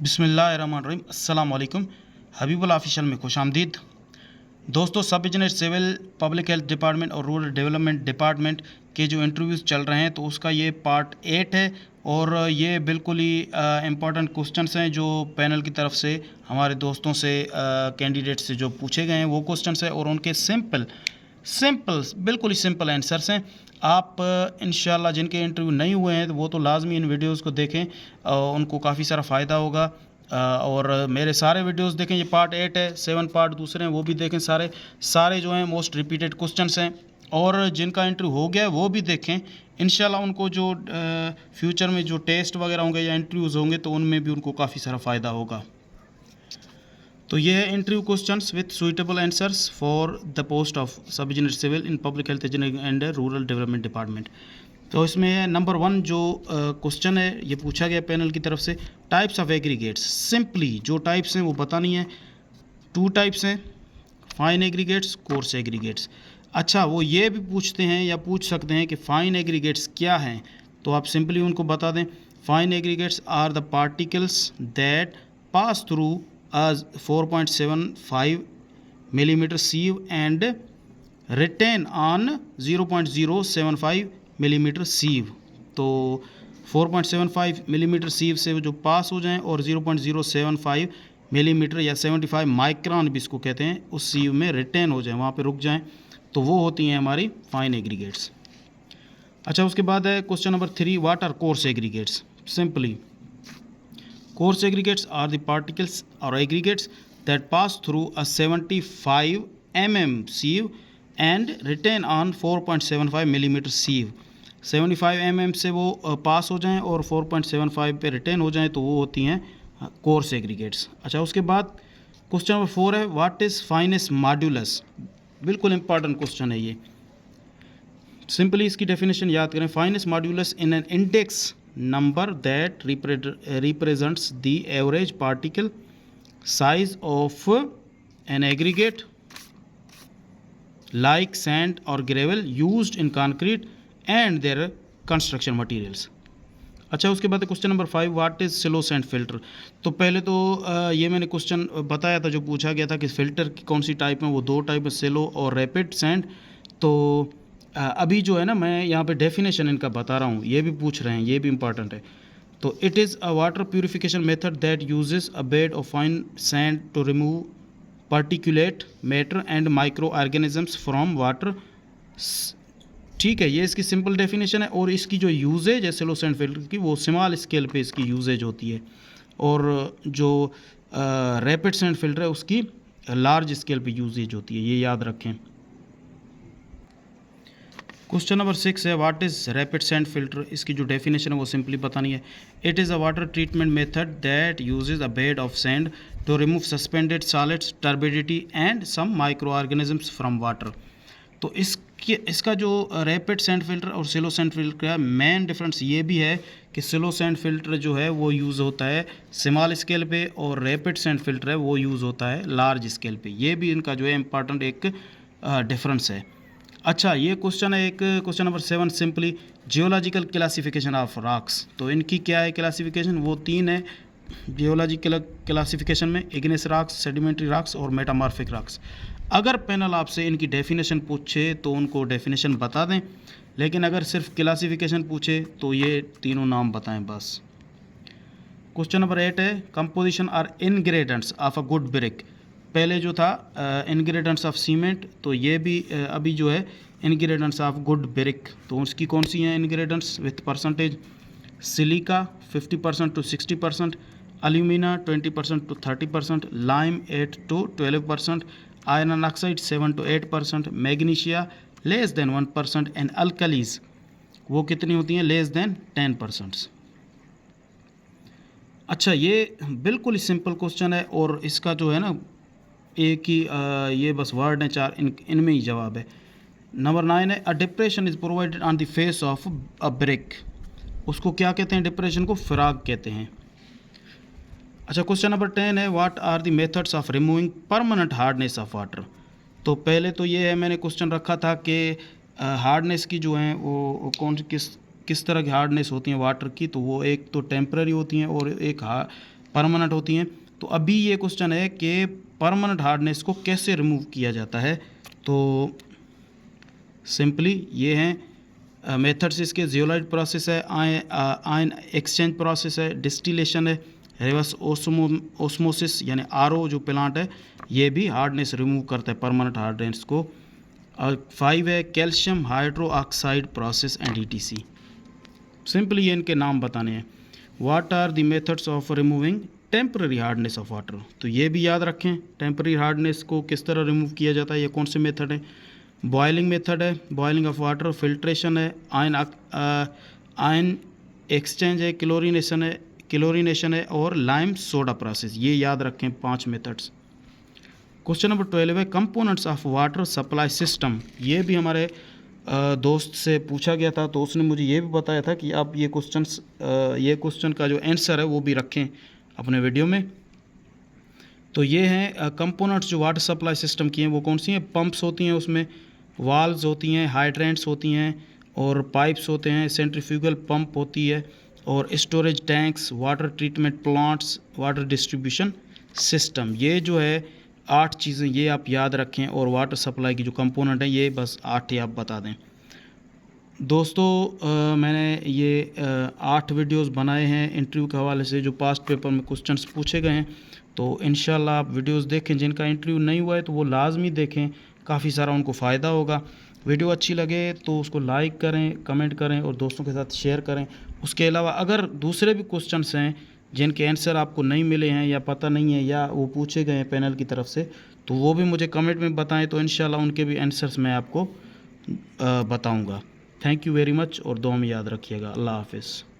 बिस्मिल्लाहिर्रहमानिर्रहीम। अस्सलाम वालेकुम। हबीबुल ऑफिशियल में खुश आमदीद। दोस्तों, सब engineer civil, public health department और रूरल डेवलपमेंट डिपार्टमेंट के जो इंटरव्यूज़ चल रहे हैं तो उसका ये पार्ट 8 है और ये बिल्कुल ही इम्पॉर्टेंट क्वेश्चंस हैं जो पैनल की तरफ से हमारे दोस्तों से कैंडिडेट से जो पूछे गए हैं वो क्वेश्चंस हैं और उनके सिंपल बिल्कुल ही सिंपल आंसर्स हैं। आप इंशाल्लाह जिनके इंटरव्यू नहीं हुए हैं तो वो तो लाजमी इन वीडियोस को देखें, उनको काफ़ी सारा फ़ायदा होगा। और मेरे सारे वीडियोस देखें, ये पार्ट 8 है, 7 पार्ट दूसरे हैं वो भी देखें। सारे जो हैं मोस्ट रिपीटेड क्वेश्चंस हैं और जिनका इंटरव्यू हो गया वो भी देखें। इंशाल्लाह उनको जो फ्यूचर में जो टेस्ट वगैरह होंगे या इंटरव्यूज़ होंगे तो उनमें भी उनको काफ़ी सारा फ़ायदा होगा। तो ये है interview questions with suitable answers for the post of sub engineer civil in public health engineering and rural development department. तो इसमें नंबर 1 जो क्वेश्चन है ये पूछा गया पैनल की तरफ से, टाइप्स ऑफ एग्रीगेट्स। सिंपली जो टाइप्स हैं वो बतानी है। 2 टाइप्स हैं, फाइन एग्रीगेट्स, कोर्स एग्रीगेट्स। अच्छा, वो ये भी पूछते हैं या पूछ सकते हैं कि फाइन एग्रीगेट्स क्या हैं, तो आप सिंपली उनको बता दें। Fine aggregates are the particles that pass through a 4.75 millimeter sieve and retain on 0.075 millimeter sieve। तो 4.75 मिलीमीटर सीव से जो पास हो जाएं और 0.075 मिलीमीटर या 75 माइक्रोन भी इसको कहते हैं उस सीव में रिटेन हो जाएं, वहाँ पे रुक जाएं, तो वो होती हैं हमारी फाइन एग्रीगेट्स। अच्छा, उसके बाद है question number 3, what are coarse aggregates. Simply coarse aggregates are the particles or aggregates that pass through a 75 mm sieve and retain on 4.75 millimeter sieve। 75 mm से वो पास हो जाएं और 4.75 पे रिटेन हो जाएं तो वो होती हैं कोर्स एग्रीगेट्स। अच्छा, उसके बाद क्वेश्चन नंबर 4 है, व्हाट इज़ फाइनेस मॉड्यूलस। बिल्कुल इंपॉर्टेंट क्वेश्चन है ये। सिंपली इसकी डेफिनेशन याद करें। Finance modulus in an index number that represents the average particle size of an aggregate like sand or gravel used in concrete and their construction materials। अच्छा, उसके बाद question number 5, what is slow sand filter. तो पहले तो ये मैंने question बताया था, जो पूछा गया था कि फ़िल्टर की कौन सी टाइप है, वो 2 टाइप है, सिलो और रैपिड सैंड। तो अभी जो है ना मैं यहाँ पे डेफिनेशन इनका बता रहा हूँ, ये भी पूछ रहे हैं, ये भी इम्पॉर्टेंट है। तो it is a water purification method that uses a bed of fine sand to remove particulate matter and microorganisms from water. ठीक है, ये इसकी सिंपल डेफिनेशन है। और इसकी जो यूजेज है सिलो सैंड फिल्टर की, वो स्मॉल स्केल पे इसकी यूजेज होती है और जो रैपिड सैंड फिल्टर है उसकी लार्ज स्केल पे यूजेज होती है, ये याद रखें। क्वेश्चन नंबर 6 है, what is rapid sand filter. इसकी जो डेफिनेशन है वो सिंपली बतानी है। It is a water treatment method that uses a bed of sand to remove suspended solids, turbidity and some microorganisms from water. तो इसका जो रैपिड सैंड फिल्टर और सिलो सैंड फिल्टर का main difference ये भी है कि सिलो sand filter जो है वो यूज़ होता है स्मॉल स्केल पे और रैपिड सैंड फिल्टर है वो यूज़ होता है लार्ज स्केल पे। ये भी इनका जो है इम्पॉर्टेंट एक डिफरेंस है। अच्छा, ये क्वेश्चन है एक, question number 7, simply geological classification of rocks. तो इनकी क्या है क्लासिफिकेशन, वो 3 है जियोलॉजिकल क्लासिफिकेशन में, इग्नेस रॉक्स, सेडिमेंट्री रॉक्स और मेटामॉर्फिक रॉक्स। अगर पैनल आपसे इनकी डेफिनेशन पूछे तो उनको डेफिनेशन बता दें, लेकिन अगर सिर्फ क्लासिफिकेशन पूछे तो ये तीनों नाम बताएं बस। क्वेश्चन नंबर 8 है, composition or ingredients of a good brick. पहले जो था इनग्रेडिएंट्स ऑफ सीमेंट, तो ये भी अभी जो है इनग्रेडिएंट्स ऑफ गुड ब्रिक। तो उसकी कौन सी हैं ingredients with percentage, silica 50% to 60%, alumina 20% to 30%, lime 8 to 12%, iron oxide 7 to 8%, magnesia less than 1% and alkalis वो कितनी होती हैं, लेस देन 10%। अच्छा, ये बिल्कुल ही सिंपल क्वेश्चन है और इसका जो है ना एक ही ये बस वर्ड है 4, इनमें ही जवाब है। नंबर 9 है, a depression is provided on the face of a brick. उसको क्या कहते हैं, डिप्रेशन को फिराग कहते हैं। अच्छा, क्वेश्चन नंबर 10 है, what are the methods of removing permanent hardness of water. तो पहले तो ये है मैंने क्वेश्चन रखा था कि हार्डनेस की जो है वो किस तरह की हार्डनेस होती हैं वाटर की। तो वो एक तो टेम्पररी होती हैं और एक परमानेंट होती हैं। तो अभी ये क्वेश्चन है कि परमानेंट हार्डनेस को कैसे रिमूव किया जाता है। तो सिंपली ये हैं मेथड्स इसके, जियोलाइट प्रोसेस है, आयन एक्सचेंज प्रोसेस है, डिस्टिलेशन है, रिवर्स ओस्मोसिस यानी आरओ जो प्लांट है ये भी हार्डनेस रिमूव करता है परमानेंट हार्डनेस को। और 5 है calcium hydroxide process and ETC। सिंपली ये इनके नाम बताने हैं। What are the methods of removing temporary hardness of water, तो ये भी याद रखें टेम्पररी हार्डनेस को किस तरह रिमूव किया जाता है, ये कौन से मेथड है। बॉयलिंग मेथड है, बॉयलिंग ऑफ वाटर, फिल्ट्रेशन है, आयन एक्सचेंज है, क्लोरीनेशन है और लाइम सोडा प्रोसेस। ये याद रखें 5 मेथड्स। क्वेश्चन नंबर 12 है components of water supply system. ये भी हमारे दोस्त से पूछा गया था, तो उसने मुझे ये भी बताया था कि आप ये क्वेश्चन का जो आंसर है वो भी रखें अपने वीडियो में। तो ये हैं कंपोनेंट्स जो वाटर सप्लाई सिस्टम की हैं वो कौन सी हैं। पंप्स होती हैं, उसमें वाल्व्स होती हैं, हाइड्रेंट्स होती हैं और पाइप्स होते हैं, सेंट्रीफ्यूगल पंप होती है और storage tanks, water treatment plants, water distribution system. ये जो है 8 चीज़ें ये आप याद रखें और वाटर सप्लाई की जो कंपोनेंट है ये बस 8 ही आप बता दें। दोस्तों मैंने ये 8 वीडियोस बनाए हैं इंटरव्यू के हवाले से जो पास्ट पेपर में क्वेश्चंस पूछे गए हैं। तो इंशाल्लाह आप वीडियोस देखें, जिनका इंटरव्यू नहीं हुआ है तो वो लाजमी देखें, काफ़ी सारा उनको फ़ायदा होगा। वीडियो अच्छी लगे तो उसको लाइक करें, कमेंट करें और दोस्तों के साथ शेयर करें। उसके अलावा अगर दूसरे भी क्वेश्चंस हैं जिनके आंसर आपको नहीं मिले हैं या पता नहीं है या वो पूछे गए हैं पैनल की तरफ से, तो वो भी मुझे कमेंट में बताएं, तो इंशाल्लाह उनके भी आंसर्स मैं आपको बताऊंगा। थैंक यू वेरी मच और दुआ में याद रखिएगा। अल्लाह हाफिज़।